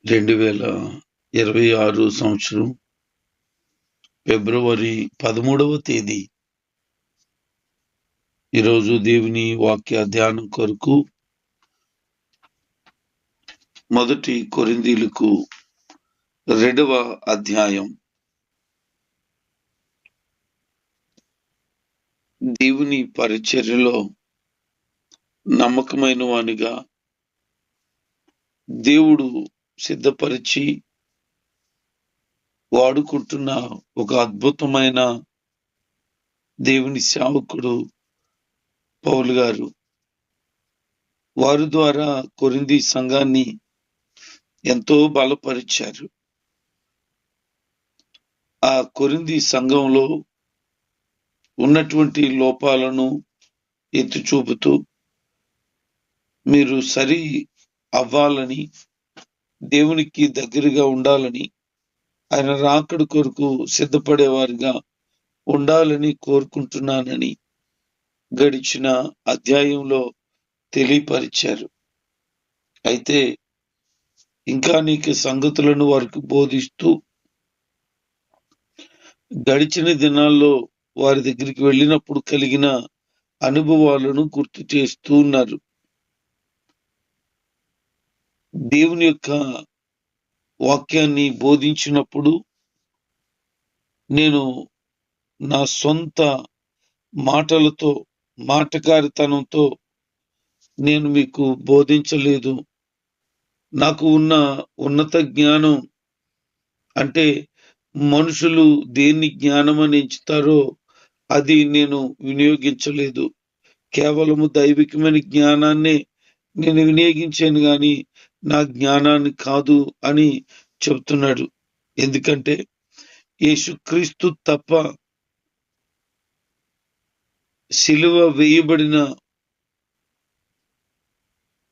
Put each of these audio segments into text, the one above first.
2026 సంవత్సరం ఫిబ్రవరి 13వ తేదీ. ఈరోజు దేవుని వాక్య ధ్యానం కొరకు మొదటి కొరింథీయులకు 2వ అధ్యాయం. దేవుని పరిచర్యలో నమ్మకమైన వానిగా దేవుడు సిద్ధపరిచి వాడుకుంటున్న ఒక అద్భుతమైన దేవుని సేవకుడు పౌలు గారు. వారి ద్వారా కొరింథీ సంఘాన్ని ఎంతో బలపరిచారు. ఆ కొరింథీ సంఘంలో ఉన్నటువంటి లోపాలను ఎత్తి చూపుతూ మీరు సరి అవ్వాలని, దేవునికి దగ్గరగా ఉండాలని, ఆయన రాకడ కొరకు సిద్ధపడేవారిగా ఉండాలని కోరుకుంటున్నానని గడిచిన అధ్యాయంలో తెలియపరిచారు. అయితే ఇంకా అనేక సంగతులను వారికి బోధిస్తూ గడిచిన దినాల్లో వారి దగ్గరికి వెళ్ళినప్పుడు కలిగిన అనుభవాలను గుర్తు చేస్తూ ఉన్నారు. దేవుని యొక్క వాక్యాన్ని బోధించినప్పుడు నేను నా సొంత మాటలతో, మాటకారితనంతో నేను మీకు బోధించలేదు. నాకు ఉన్న ఉన్నత జ్ఞానం అంటే మనుషులు దేన్ని జ్ఞానం అని ఎంచుతారో అది నేను వినియోగించలేదు. కేవలము దైవికమైన జ్ఞానాన్నే నేను వినియోగించాను గాని నా జ్ఞానాన్ని కాదు అని చెప్తున్నాడు. ఎందుకంటే యేసుక్రీస్తు తప్ప, సిలువ వేయబడిన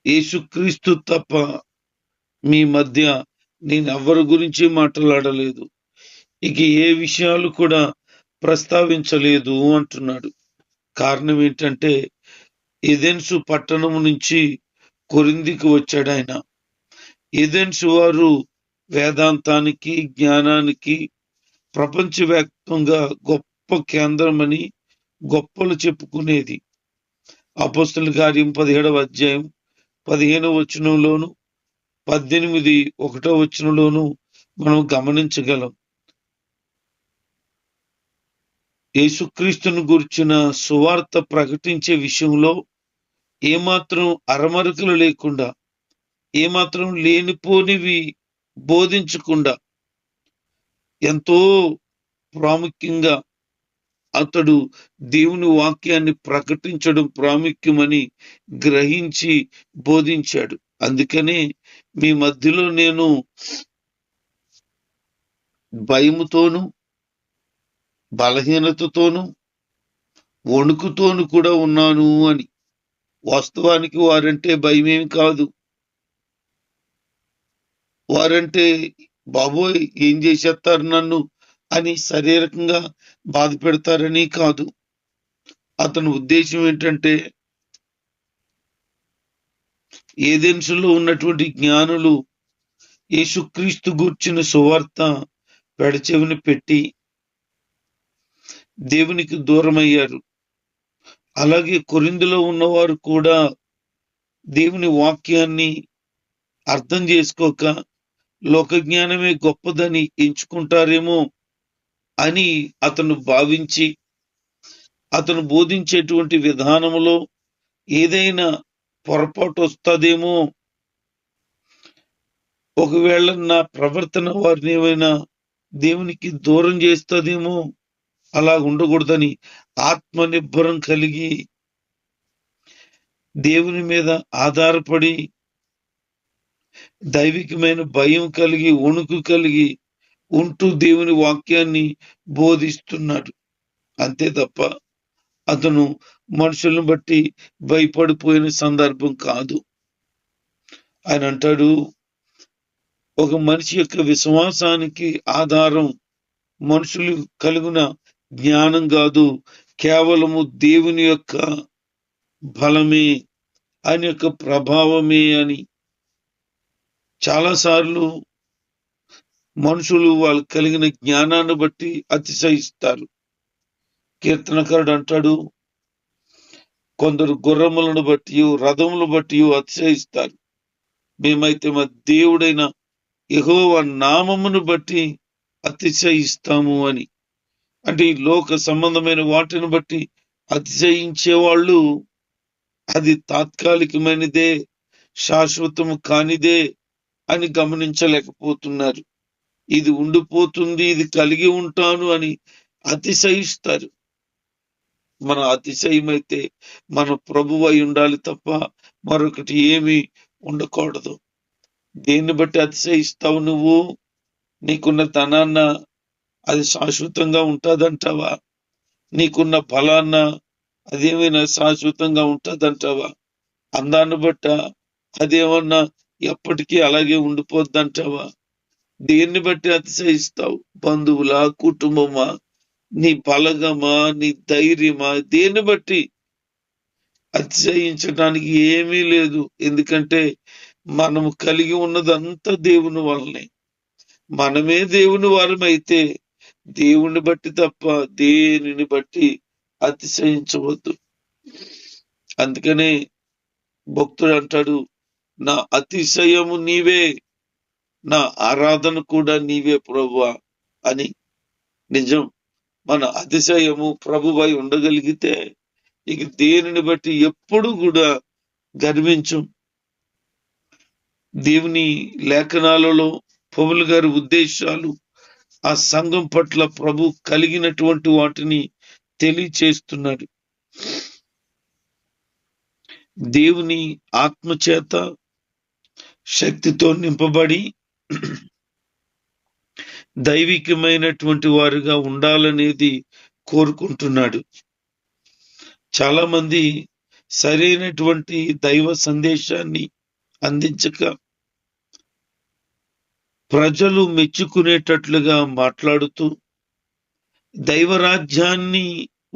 యేసుక్రీస్తు తప్ప మీ మధ్య నేను ఎవరి గురించి మాట్లాడలేదు, ఇక ఏ విషయాలు కూడా ప్రస్తావించలేదు అంటున్నాడు. కారణం ఏంటంటే ఏథెన్సు పట్టణం నుంచి కొరింథీకి వచ్చాడు ఆయన. ఏథెన్సు వారు వేదాంతానికి, జ్ఞానానికి ప్రపంచవ్యాప్తంగా గొప్ప కేంద్రమని గొప్పలు చెప్పుకునేది. అపోస్తలుల కార్యం 17వ అధ్యాయం 15వ వచనంలోను 18:1వ వచనంలోను మనం గమనించగలం. యేసుక్రీస్తును గురించిన సువార్త ప్రకటించే విషయంలో ఏమాత్రం అరమరకలు లేకుండా, ఏమాత్రం లేనిపోనివి బోధించకుండా ఎంతో ప్రాముఖ్యంగా అతడు దేవుని వాక్యాన్ని ప్రకటించడం ప్రాముఖ్యమని గ్రహించి బోధించాడు. అందుకనే మీ మధ్యలో నేను భయముతోను, బలహీనతతోను, వణుకుతోను కూడా ఉన్నాను అని. వాస్తవానికి వారంటే భయమేమి కాదు. వారంటే బాబోయ్ ఏం చేసేస్తారు నన్ను అని శారీరకంగా బాధ పెడతారని కాదు. అతని ఉద్దేశం ఏంటంటే ఏథెన్సులో ఉన్నటువంటి జ్ఞానులు యేసుక్రీస్తు గూర్చిన సువార్త పెడచెవిన పెట్టి దేవునికి దూరమయ్యారు. అలాగే కొరింథీలో ఉన్నవారు కూడా దేవుని వాక్యాన్ని అర్థం చేసుకోక లోక జ్ఞానమే గొప్పదని ఎంచుకుంటారేమో అని అతను భావించి, అతను బోధించేటువంటి విధానములో ఏదైనా పొరపాటు వస్తుందేమో, ఒకవేళ నా ప్రవర్తన వారిని ఏమైనా దేవునికి దూరం చేస్తుందేమో, అలా ఉండకూడదని ఆత్మనిర్భరం కలిగి దేవుని మీద ఆధారపడి దైవికమైన భయం కలిగి, వణుకు కలిగి ఉంటూ దేవుని వాక్యాన్ని బోధిస్తున్నాడు. అంతే తప్ప అతను మనుషులను బట్టి భయపడిపోయిన సందర్భం కాదు. ఆయన అంటాడు, ఒక మనిషి యొక్క విశ్వాసానికి ఆధారం మనుషులు కలిగిన జ్ఞానం కాదు, కేవలము దేవుని యొక్క బలమే, ఆయన యొక్క ప్రభావమే అని చాలాసార్లు మనుషులు వాళ్ళు కలిగిన జ్ఞానాన్ని బట్టి అతిశయిస్తారు. కీర్తనకారుడు అంటాడు, కొందరు గుర్రములను బట్టి రథములను బట్టి అతిశయిస్తారు, మేమైతే మా దేవుడైన యెహోవా నామమును బట్టి అతిశయిస్తాము అని. అంటే ఈ లోక సంబంధమైన వాటిని బట్టి అతిశయించే వాళ్ళు అది తాత్కాలికమైనదే, శాశ్వతము కానిదే అని గమనించలేకపోతున్నారు. ఇది ఉండిపోతుంది, ఇది కలిగి ఉంటాను అని అతిశయిస్తారు. మన అతిశయమైతే మన ప్రభువై ఉండాలి తప్ప మరొకటి ఏమీ ఉండకూడదు. దేన్ని బట్టి అతిశయిస్తావు నువ్వు? నీకున్న ధనాన్న అది శాశ్వతంగా ఉంటుందంటావా? నీకున్న బలాన్న అదేమైనా శాశ్వతంగా ఉంటుందంటావా? అందాన్ని బట్ట అదేమన్నా ఎప్పటికీ అలాగే ఉండిపోద్దంటావా? దేన్ని బట్టి అతిశయిస్తావు? బంధువులా, కుటుంబమా, నీ బలగమా, నీ ధైర్యమా? దేన్ని బట్టి? అతిశయించడానికి ఏమీ లేదు. ఎందుకంటే మనము కలిగి ఉన్నదంతా దేవుని వల్లనే. మనమే దేవుని వారమైతే దేవుని బట్టి తప్ప దేనిని బట్టి అతిశయించవద్దు. అందుకనే భక్తుడు అంటాడు, నా అతిశయము నీవే, నా ఆరాధన కూడా నీవే ప్రభువా అని. నిజం, మన అతిశయము ప్రభువై ఉండగలిగితే ఇక దేనిని బట్టి ఎప్పుడు కూడా గర్వించం. దేవుని లేఖనాలలో పౌలు గారి ఉద్దేశాలు ఆ సంఘం పట్ల ప్రభు కలిగినటువంటి వాటిని తెలియచేస్తున్నాడు. దేవుని ఆత్మచేత శక్తితో నింపబడి దైవికమైనటువంటి వారుగా ఉండాలనేది కోరుకుంటున్నాడు. చాలా మంది సరైనటువంటి దైవ సందేశాన్ని అందించక ప్రజలు మెచ్చుకునేటట్లుగా మాట్లాడుతూ దైవరాజ్యాన్ని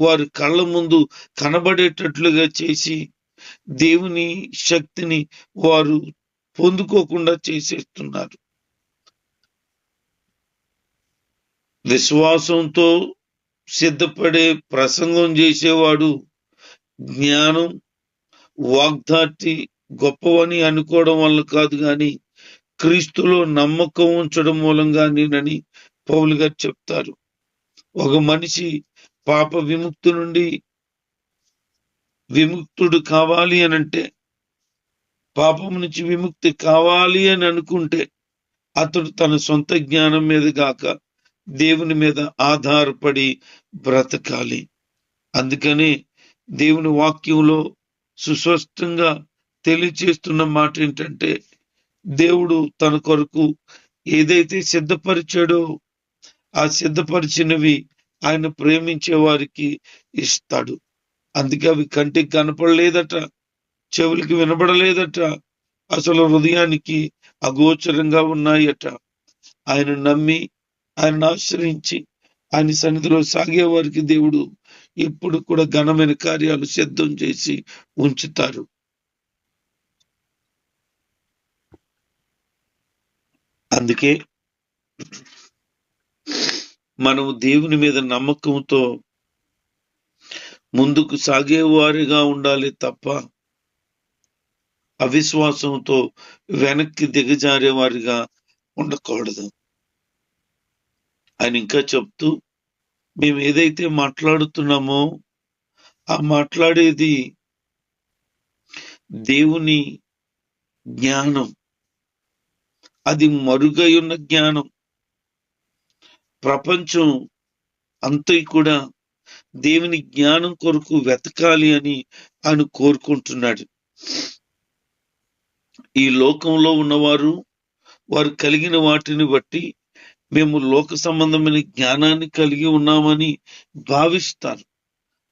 వారి కళ్ళ ముందు కనబడేటట్లుగా చేసి దేవుని శక్తిని వారు పొందుకోకుండా చేసేస్తున్నారు. విశ్వాసంతో సిద్ధపడే ప్రసంగం చేసేవాడు జ్ఞానం, వాగ్దాటి గొప్పవని అనుకోవడం వల్ల కాదు గాని క్రీస్తులో నమ్మకం ఉంచడం మూలంగా నేనని పౌలు గారు చెప్తారు. ఒక మనిషి పాప విముక్తి నుండి విముక్తుడు కావాలి అని అంటే, పాపం నుంచి విముక్తి కావాలి అని అనుకుంటే అతడు తన సొంత జ్ఞానం మీద గాక దేవుని మీద ఆధారపడి బ్రతకాలి. అందుకని దేవుని వాక్యంలో సుస్పష్టంగా తెలియచేస్తున్న మాట ఏంటంటే, దేవుడు తన కొరకు ఏదైతే సిద్ధపరిచాడో ఆ సిద్ధపరిచినవి ఆయన ప్రేమించే వారికి ఇస్తాడు. అందుకే అవి కంటికి కనపడలేదట, చెవులకి వినబడలేదట, అసలు హృదయానికి అగోచరంగా ఉన్నాయట. ఆయన నమ్మి ఆయన ఆశ్రయించి ఆయన సన్నిధిలో సాగే వారికి దేవుడు ఎప్పుడు కూడా ఘనమైన కార్యాలు సిద్ధం చేసి ఉంచుతారు. అందుకే మనము దేవుని మీద నమ్మకంతో ముందుకు సాగేవారిగా ఉండాలి తప్ప అవిశ్వాసంతో వెనక్కి దిగజారే వారిగా ఉండకూడదు. ఆయన ఇంకా చెప్తూ, మేము ఏదైతే మాట్లాడుతున్నామో ఆ మాట్లాడేది దేవుని జ్ఞానం, అది మరుగై ఉన్న జ్ఞానం. ప్రపంచం అంతా కూడా దేవుని జ్ఞానం కొరకు వెతకాలి అని ఆయన కోరుకుంటున్నాడు. ఈ లోకంలో ఉన్నవారు వారు కలిగిన వాటిని బట్టి మేము లోక సంబంధమైన జ్ఞానాన్ని కలిగి ఉన్నామని భావిస్తారు.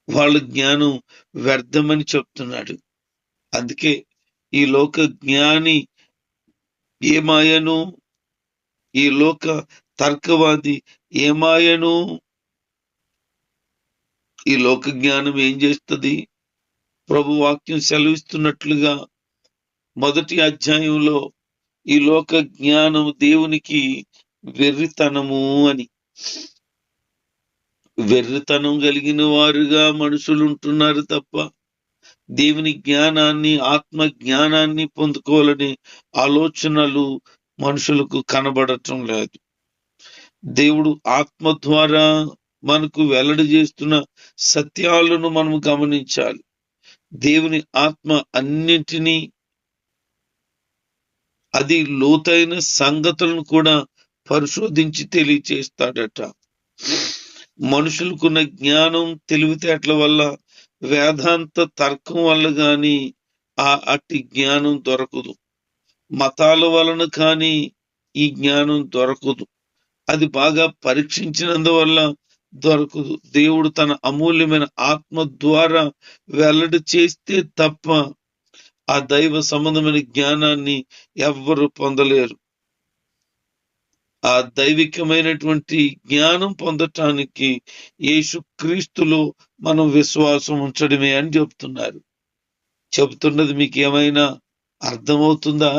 వాళ్ళ జ్ఞానం వ్యర్థమని చెప్తున్నాడు. అందుకే ఈ లోక జ్ఞాని ఏమాయను, ఈ లోక తర్కవాది ఏమాయను. ఈ లోక జ్ఞానం ఏం చేస్తుంది? ప్రభు వాక్యం సెలవిస్తున్నట్లుగా మొదటి అధ్యాయంలో ఈ లోక జ్ఞానం దేవునికి వెర్రితనము అని. వెర్రితనం కలిగిన వారుగా మనుషులు ఉంటున్నారు తప్ప దేవుని జ్ఞానాన్ని, ఆత్మ జ్ఞానాన్ని పొందుకోవాలని ఆలోచనలు మనుషులకు కనబడటం లేదు. దేవుడు ఆత్మ ద్వారా మనకు వెల్లడి చేస్తున్న సత్యాలను మనం గమనించాలి. దేవుని ఆత్మ అన్నింటినీ, అది లోతైన సంగతులను కూడా పరిశోధించి తెలియచేస్తాడట. మనుషులకున్న జ్ఞానం తెలివితేటల వల్ల, వేదాంత తర్కం వల్ల గాని అట్టి జ్ఞానం దొరకదు. మతాల వలన కానీ ఈ జ్ఞానం దొరకదు. అది బాగా పరీక్షించినందువల్ల దొరకదు. దేవుడు తన అమూల్యమైన ఆత్మ ద్వారా వెల్లడి చేస్తే తప్ప ఆ దైవ సంబంధమైన జ్ఞానాన్ని ఎవ్వరు పొందలేరు. ఆ దైవికమైనటువంటి జ్ఞానం పొందటానికి యేసుక్రీస్తులో మనం విశ్వాసం ఉంచడమే అని చెబుతున్నది మీకు ఏమైనా అర్థమవుతుందా?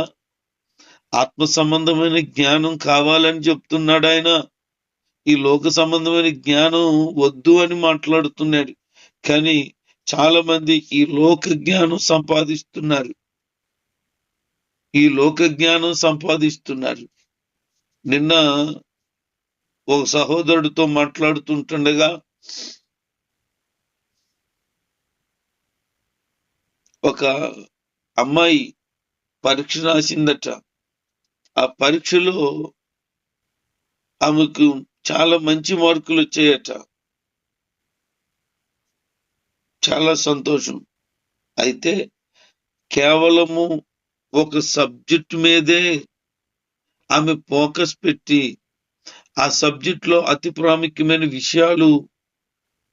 ఆత్మ సంబంధమైన జ్ఞానం కావాలని చెప్తున్నాడు ఆయన. ఈ లోక సంబంధమైన జ్ఞానం వద్దు అని మాట్లాడుతున్నాడు. కానీ చాలా మంది ఈ లోక జ్ఞానం సంపాదిస్తున్నారు. నిన్న ఒక సహోదరుడితో మాట్లాడుతుంటుండగా ఒక అమ్మాయి పరీక్ష రాసిందట. ఆ పరీక్షలో ఆమెకు చాలా మంచి మార్కులు వచ్చాయట. చాలా సంతోషం. అయితే కేవలము ఒక సబ్జెక్ట్ మీదే ఆమె ఫోకస్ పెట్టి ఆ సబ్జెక్ట్ లో అతి ప్రాముఖ్యమైన విషయాలు,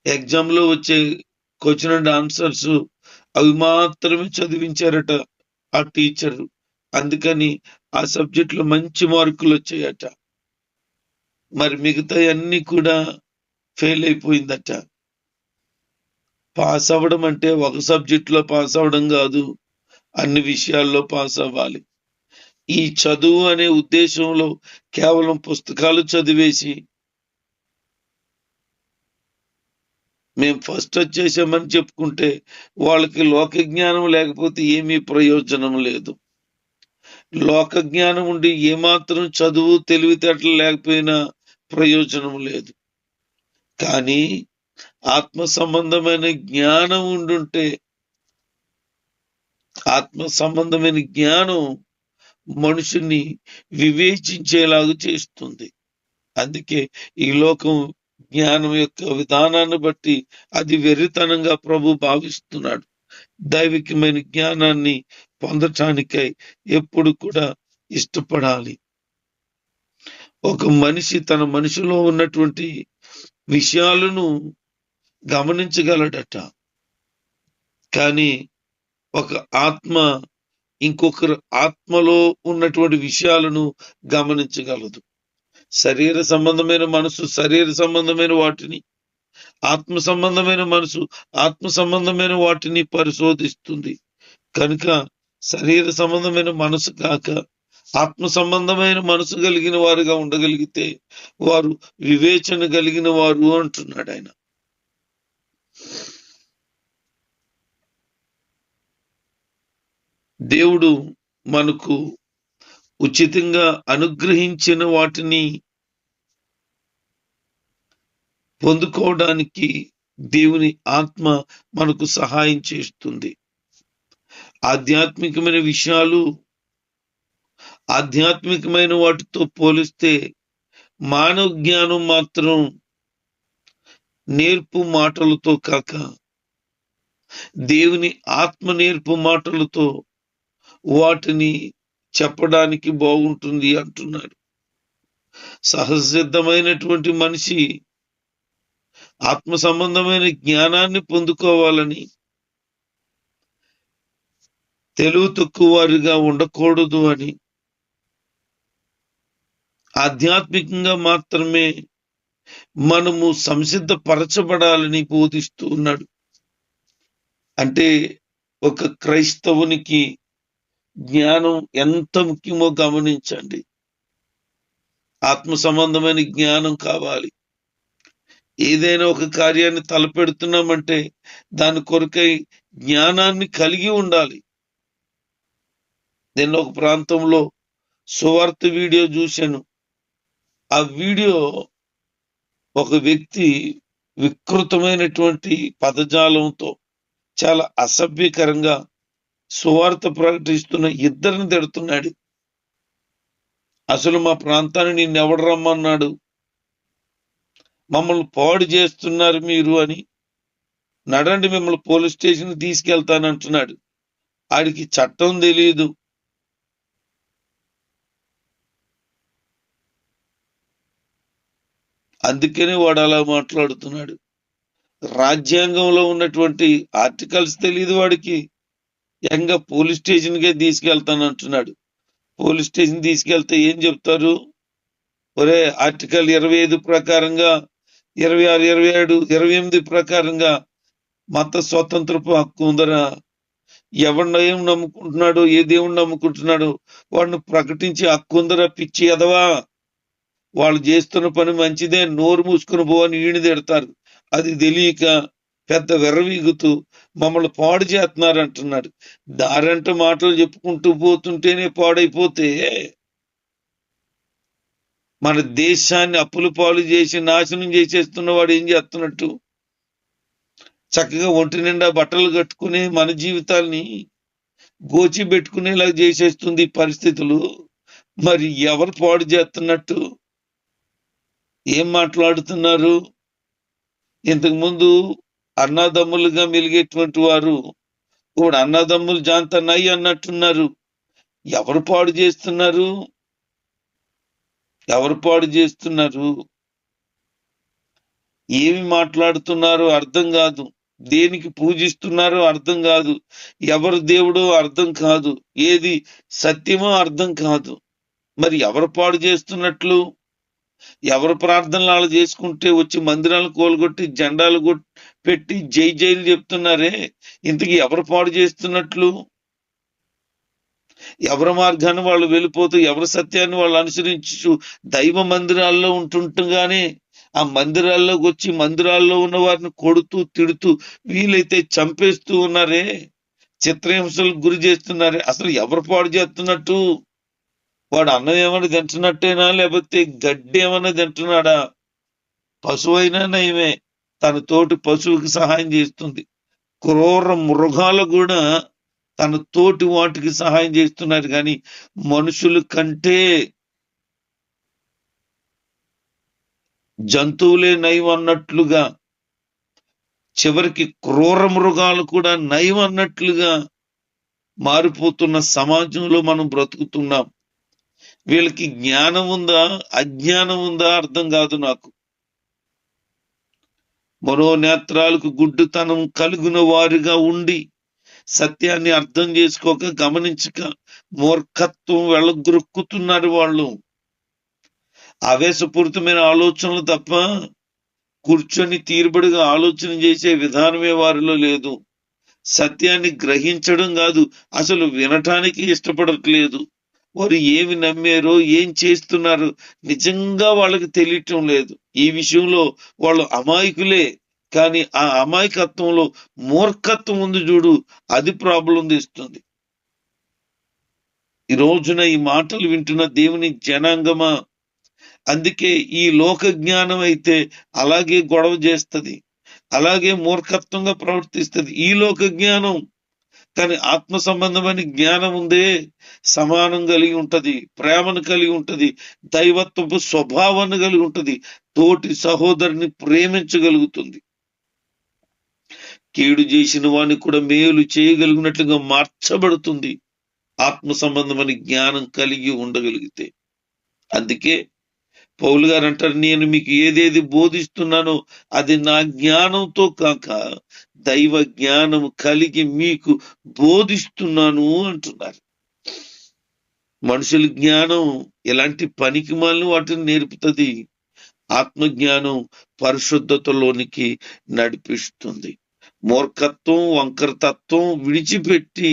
ఎగ్జామ్ లో వచ్చే క్వశ్చన్ అండ్ ఆన్సర్స్ అవి మాత్రమే చదివించారట ఆ టీచర్. అందుకని ఆ సబ్జెక్ట్ లో మంచి మార్కులు వచ్చాయట. మరి మిగతా అన్ని కూడా ఫెయిల్ అయిపోయిందట. పాస్ అవ్వడం అంటే ఒక సబ్జెక్ట్ లో పాస్ అవ్వడం కాదు, అన్ని విషయాల్లో పాస్ అవ్వాలి. ఈ చదువు అనే ఉద్దేశంలో కేవలం పుస్తకాలు చదివేసి మేము ఫస్ట్ వచ్చేసామని చెప్పుకుంటే వాళ్ళకి లోక జ్ఞానం లేకపోతే ఏమీ ప్రయోజనం లేదు. లోక జ్ఞానం ఉండి ఏమాత్రం చదువు తెలివితేటలు లేకపోయినా ప్రయోజనం లేదు. కానీ ఆత్మ సంబంధమైన జ్ఞానం ఉండుంటే, ఆత్మ సంబంధమైన జ్ఞానం మనుషుని వివేచించేలాగా చేస్తుంది. అందుకే ఈ లోకం జ్ఞానం యొక్క విధానాన్ని బట్టి అది వెర్రితనంగా ప్రభు భావిస్తున్నాడు. దైవికమైన జ్ఞానాన్ని పొందటానికై ఎప్పుడు కూడా ఇష్టపడాలి. ఒక మనిషి తన మనసులో ఉన్నటువంటి విషయాలను గమనించగలడట. కానీ ఒక ఆత్మ ఇంకొకరు ఆత్మలో ఉన్నటువంటి విషయాలను గమనించగలదు. శరీర సంబంధమైన మనసు శరీర సంబంధమైన వాటిని, ఆత్మ సంబంధమైన మనసు ఆత్మ సంబంధమైన వాటిని పరిశోధిస్తుంది. కనుక శరీర సంబంధమైన మనసు కాక ఆత్మ సంబంధమైన మనసు కలిగిన వారుగా ఉండగలిగితే వారు వివేచన కలిగిన వారు అంటున్నాడు ఆయన. దేవుడు మనకు ఉచితంగా అనుగ్రహించిన వాటిని పొందుకోవడానికి దేవుని ఆత్మ మనకు సహాయం చేస్తుంది. ఆధ్యాత్మికమైన విషయాలు ఆధ్యాత్మికమైన వాటితో పోలిస్తే మానవ జ్ఞానం మాత్రం నేర్పు మాటలతో కాక దేవుని ఆత్మ నేర్పు మాటలతో వాటిని చెప్పడానికి బాగుంటుంది అంటున్నారు. సహజసిద్ధమైనటువంటి మనిషి ఆత్మ సంబంధమైన జ్ఞానాన్ని పొందుకోవాలని తెలివి తక్కువ వారిగా ఉండకూడదు అని ఆధ్యాత్మికంగా మాత్రమే మనము సంసిద్ధపరచబడాలని బోధిస్తూ ఉన్నాడు. అంటే ఒక క్రైస్తవునికి జ్ఞానం ఎంత ముఖ్యమో గమనించండి. ఆత్మ సంబంధమైన జ్ఞానం కావాలి. ఏదైనా ఒక కార్యాన్ని తలపెడుతున్నామంటే దాని కొరకై జ్ఞానాన్ని కలిగి ఉండాలి. నేను ఒక ప్రాంతంలో సువార్త వీడియో చూశాను. ఆ వీడియో ఒక వ్యక్తి వికృతమైనటువంటి పదజాలంతో చాలా అసభ్యకరంగా సువార్త ప్రకటిస్తున్న ఇద్దరిని తిడుతున్నాడు. అసలు మా ప్రాంతాన్ని నిన్నెవడు రమ్మన్నాడు, మమ్మల్ని పాడు చేస్తున్నారు మీరు అని, నడండి మిమ్మల్ని పోలీస్ స్టేషన్ తీసుకెళ్తానంటున్నాడు. ఆడికి చట్టం తెలియదు. అందుకనే వాడు అలా మాట్లాడుతున్నాడు. రాజ్యాంగంలో ఉన్నటువంటి ఆర్టికల్స్ తెలియదు వాడికి. ఏకంగా పోలీస్ స్టేషన్కే తీసుకెళ్తానంటున్నాడు. పోలీస్ స్టేషన్ తీసుకెళ్తే ఏం చెప్తారు? ఒరే, ఆర్టికల్ 25 ప్రకారంగా, 26, 27, 28 ప్రకారంగా మత స్వాతంత్రపు హక్కు ఉందరా. ఎవరిని ఏం నమ్ముకుంటున్నాడు, ఏ దేవుణ్ణి నమ్ముకుంటున్నాడు వాడిని ప్రకటించి హక్కు ఉందరా పిచ్చి ఎదవా. వాళ్ళు చేస్తున్న పని మంచిదే, నోరు మూసుకుని పో అని ఈయన తిడతారు. అది తెలియక పెద్ద విర్రవీగుతూ మమ్మల్ని పాడు చేస్తున్నారు అంటున్నాడు. దారంట మాటలు చెప్పుకుంటూ పోతుంటేనే పాడైపోతే మన దేశాన్ని అప్పుల పాలు చేసి నాశనం చేసేస్తున్న వాడు ఏం చేస్తున్నట్టు? చక్కగా ఒంటి నిండా బట్టలు కట్టుకుని మన జీవితాల్ని గోచి పెట్టుకునేలా చేసేస్తుంది పరిస్థితులు. మరి ఎవరు పాడు చేస్తున్నట్టు? ఏం మాట్లాడుతున్నారు? ఇంతకుముందు అన్నదమ్ములుగా మెలిగేటువంటి వారు ఇప్పుడు అన్నదమ్ములు జాంతన్నాయి అన్నట్టున్నారు. ఎవరు పాడు చేస్తున్నారు? ఎవరు పాడు చేస్తున్నారు? ఏమి మాట్లాడుతున్నారో అర్థం కాదు. దేనికి పూజిస్తున్నారో అర్థం కాదు. ఎవరు దేవుడో అర్థం కాదు. ఏది సత్యమో అర్థం కాదు. మరి ఎవరు పాడు చేస్తున్నట్లు? ఎవరు ప్రార్థనలు వాళ్ళు చేసుకుంటే వచ్చి మందిరాలు కోలుగొట్టి జెండాలు పెట్టి జై జైలు చెప్తున్నారే, ఇంతకీ ఎవరు పాడు చేస్తున్నట్లు? ఎవరి మార్గాన్ని వాళ్ళు వెళ్ళిపోతూ ఎవరి సత్యాన్ని వాళ్ళు అనుసరించు దైవ మందిరాల్లో ఉంటుండగానే ఆ మందిరాల్లోకి వచ్చి మందిరాల్లో ఉన్న వారిని కొడుతూ తిడుతూ వీలైతే చంపేస్తూ ఉన్నారే, చిత్రహింసలకు గురి చేస్తున్నారే. అసలు ఎవరు పాడు చేస్తున్నట్టు? వాడు అన్నం ఏమైనా తింటున్నట్టేనా, లేకపోతే గడ్డి ఏమైనా తింటున్నాడా? పశువు అయినా నయమే, తన తోటి పశువుకి సహాయం చేస్తుంది. క్రూర మృగాలు కూడా తన తోటి వాటికి సహాయం చేస్తున్నారు. కానీ మనుషుల కంటే జంతువులే నయం అన్నట్లుగా, చివరికి క్రూర మృగాలు కూడా నయం అన్నట్లుగా మారిపోతున్న సమాజంలో మనం బ్రతుకుతున్నాం. వీళ్ళకి జ్ఞానం ఉందా అజ్ఞానం ఉందా అర్థం కాదు నాకు. మనోనేత్రాలకు గుడ్డుతనం కలుగున వారిగా ఉండి సత్యాన్ని అర్థం చేసుకోక గమనించక మూర్ఖత్వం వెళ్ళగొరుక్కుతున్నారు వాళ్ళు. ఆవేశపూరితమైన ఆలోచనలు తప్ప కూర్చొని తీరుబడిగా ఆలోచన చేసే విధానమే వారిలో లేదు. సత్యాన్ని గ్రహించడం కాదు, అసలు వినటానికి ఇష్టపడట్లేదు. వారు ఏమి నమ్మారో ఏం చేస్తున్నారు నిజంగా వాళ్ళకి తెలియటం లేదు. ఈ విషయంలో వాళ్ళు అమాయకులే. కానీ ఆ అమాయకత్వంలో మూర్ఖత్వం ఉంది చూడు, అది ప్రాబ్లం తెస్తుంది. ఈ రోజున ఈ మాటలు వింటున్న దేవుని జనాంగమా, అందుకే ఈ లోక జ్ఞానం అయితే అలాగే గొడవ చేస్తుంది, అలాగే మూర్ఖత్వంగా ప్రవర్తిస్తుంది ఈ లోక జ్ఞానం. కానీ ఆత్మ సంబంధమైన జ్ఞానం ఉందే, సమానం కలిగి ఉంటది, ప్రేమను కలిగి ఉంటది, దైవత్వపు స్వభావాన్ని కలిగి ఉంటది, తోటి సహోదరుని ప్రేమించగలుగుతుంది, కీడు చేసిన వాడిని కూడా మేలు చేయగలిగినట్లుగా మార్చబడుతుంది ఆత్మ సంబంధమైన జ్ఞానం కలిగి ఉండగలిగితే. అందుకే పౌలు గారు అంటారు, నేను మీకు ఏదేది బోధిస్తున్నానో అది నా జ్ఞానంతో కాక దైవ జ్ఞానం కలిగి మీకు బోధిస్తున్నాను అంటున్నారు. మనుషుల జ్ఞానం ఎలాంటి పనికి మాలిన వాటిని నేర్పుతుంది. ఆత్మజ్ఞానం పరిశుద్ధతలోనికి నడిపిస్తుంది. మూర్ఖత్వం వంకరతత్వం విడిచిపెట్టి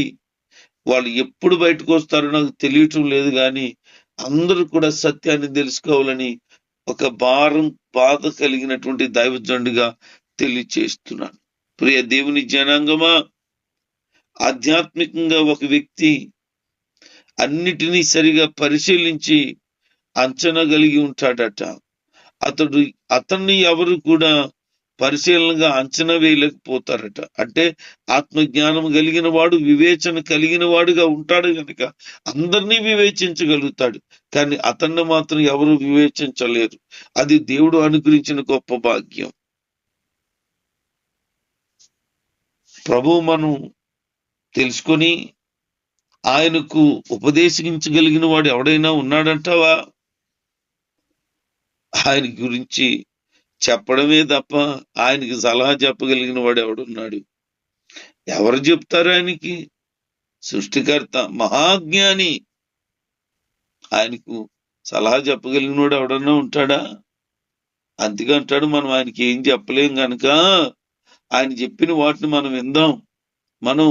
వాళ్ళు ఎప్పుడు బయటకు వస్తారో నాకు తెలియటం లేదు, కానీ అందరూ కూడా సత్యాన్ని తెలుసుకోవాలని ఒక బాధ కలిగినటువంటి దైవజనుడిగా తెలియచేస్తున్నాను. ప్రియ దేవుని జనాంగమా, ఆధ్యాత్మికంగా ఒక వ్యక్తి అన్నిటినీ సరిగా పరిశీలించి అంచనా కలిగి ఉంటాడట. అతన్ని ఎవరు కూడా పరిశీలనగా అంచనా వేయలేకపోతారట. అంటే ఆత్మజ్ఞానం కలిగిన వాడు, వివేచన కలిగిన వాడుగా ఉంటాడు కనుక అందరినీ వివేచించగలుగుతాడు. కానీ అతన్ని మాత్రం ఎవరు వివేచించలేరు. అది దేవుడు అనుగ్రహించిన గొప్ప భాగ్యం. ప్రభువు మనం తెలుసుకొని ఆయనకు ఉపదేశించగలిగిన వాడు ఎవడైనా ఉన్నాడంటావా? ఆయన గురించి చెప్పడమే తప్ప ఆయనకి సలహా చెప్పగలిగిన వాడు ఎవడున్నాడు? ఎవరు చెప్తారు ఆయనకి? సృష్టికర్త, మహాజ్ఞాని. ఆయనకు సలహా చెప్పగలిగిన వాడు ఎవడన్నా ఉంటాడా? అంతేకంటాడు, మనం ఆయనకి ఏం చెప్పలేం కనుక ఆయన చెప్పిన వాటిని మనం విందాం. మనం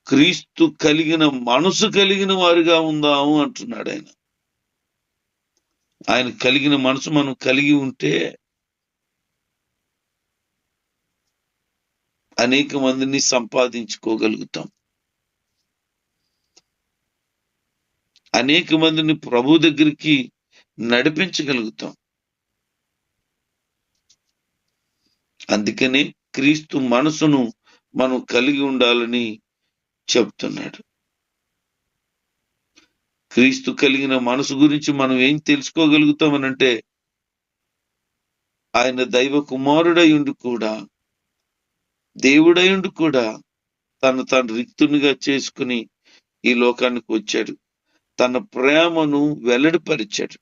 క్రీస్తు కలిగిన మనసు కలిగిన వారిగా ఉందాము అంటున్నాడు ఆయన. ఆయన కలిగిన మనసు మనం కలిగి ఉంటే అనేక మందిని సంపాదించుకోగలుగుతాం. అనేక మందిని ప్రభు దగ్గరికి నడిపించగలుగుతాం. అందుకనే క్రీస్తు మనసును మనం కలిగి ఉండాలని చెప్తున్నాడు. క్రీస్తు కలిగిన మనసు గురించి మనం ఏం తెలుసుకోగలుగుతామనంటే, ఆయన దైవ కుమారుడయుండి కూడా, దేవుడయుండి కూడా తను రిక్తునిగా చేసుకుని ఈ లోకానికి వచ్చాడు. తన ప్రేమను వెల్లడిపరిచాడు.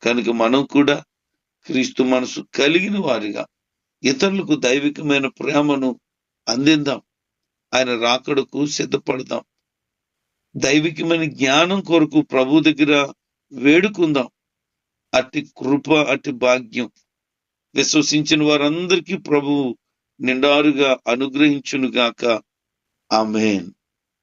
కనుక మనం కూడా క్రీస్తు మనసు కలిగిన వారిగా ఇతరులకు దైవికమైన ప్రేమను అందిద్దాం. ఆయన రాకడకు సిద్ధపడదాం. దైవికమైన జ్ఞానం కొరకు ప్రభు దగ్గర వేడుకుందాం. అట్టి కృప, అట్టి భాగ్యం విశ్వసించిన వారందరికీ ప్రభువు నిండారుగా అనుగ్రహించునుగాక. ఆమేన్.